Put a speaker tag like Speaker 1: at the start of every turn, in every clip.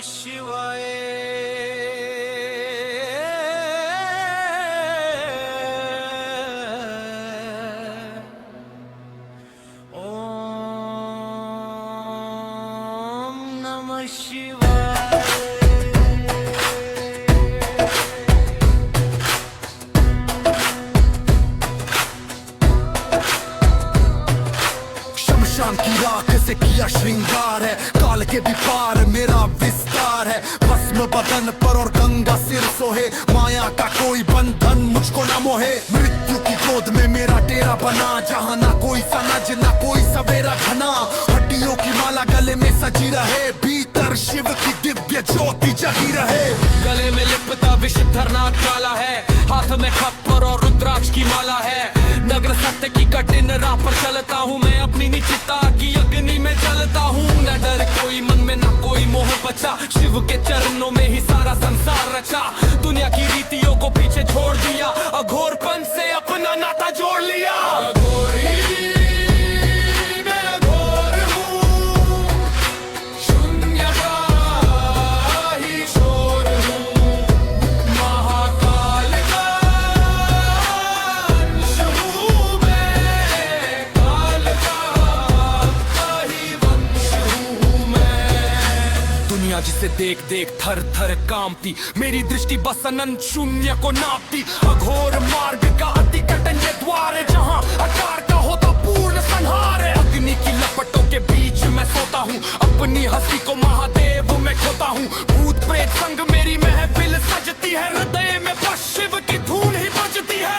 Speaker 1: शिवाय। ओम नमः शिवाय।
Speaker 2: शमशान की राख से किया श्रृंगार है, काल के भी पार मेरा विस्तार है। भस्म बदन पर और गंगा सिर सोहे, माया का कोई बंधन मुझको न मोहे। मृत्यु की गोद में मेरा डेरा बना, जहाँ ना कोई सनज ना कोई सवेरा घना। हड्डियों की माला गले में सजी रहे, भीतर शिव की दिव्य ज्योति जगी रहे।
Speaker 1: गले में लिपता विषधरनाथ काला है, हाथ में खप्पर और रुद्राक्ष की माला है। नगर सत्य की कठिन राह पर चलता हूँ मैं, अपनी निश्चिता की अग्नि में जलता हूँ। न डर कोई मन में न कोई मोह बचा, शिव के चरणों में ही सारा संसार रचा। दुनिया की रीतियों को पीछे छोड़ दिया, अघोरपन से अपना नाता जोड़ लिया। जिसे देख देख थर थर कांपती, मेरी दृष्टि बस अनंत शून्य को नापती। अघोर मार्ग का अति कठिन ये द्वार है, जहाँ आकार का होता पूर्ण संहार है। अग्नि की लपटों के बीच मैं सोता हूँ, अपनी हंसी को महादेव में खोता हूँ। भूत प्रेत संग मेरी महफिल सजती है, हृदय में बस शिव की धून ही बजती है।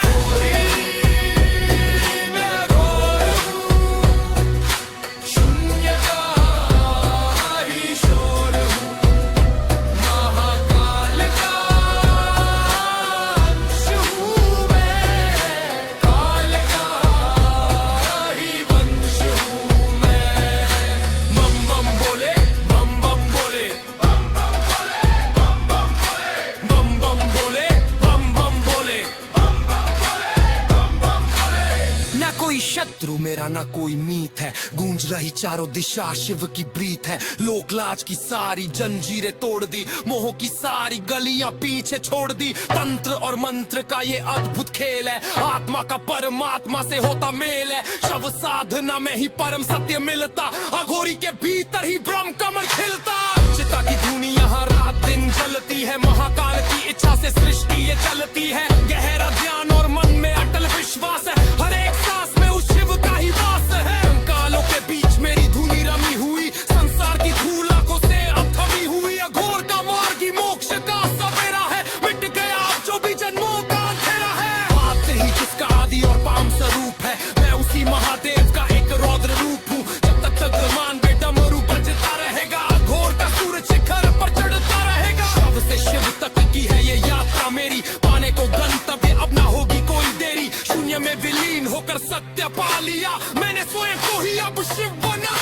Speaker 1: शत्रु मेरा ना कोई मीत है, गूंज रही चारों दिशा शिव की प्रीत है। लोक लाज की सारी जंजीरें तोड़ दी, मोह की सारी गलियां पीछे छोड़ दी। तंत्र और मंत्र का ये अद्भुत खेल है, आत्मा का परमात्मा से होता मेल है। शव साधना में ही परम सत्य मिलता, अघोरी के भीतर ही ब्रह्म कमल खिलता। चिता की धुनी यहाँ रात दिन जलती है, महाकाल की इच्छा से सृष्टि ये चलती है। गहरा ध्यान और मन में अटल विश्वास है, हर एक सांस में उस शिव का ही वास है। कालों के बीच मेरी धुनी रमी हुई, संसार की धूल आंखों से अब थमी हुई। अघोर का मार्ग ही मोक्ष का सवेरा है, मिट गया अब जो भी जन्मों का अंधेरा है। बात से ही जिसका आदि और पाम स्वरूप है, मैं उसी महादेव का एक रौद्र रूप हूँ। जब तक मान बेडमरू बजता रहेगा, अघोर का सूरज शिखर पर चढ़ता रहेगा। शव से शिव तक की है ये यात्रा मेरी, पाने को गंतव्य अब ना होगी कोई देरी। शून्य में विलीन होकर सत्य पा लिया, मैंने स्वयं को ही अब शिव बना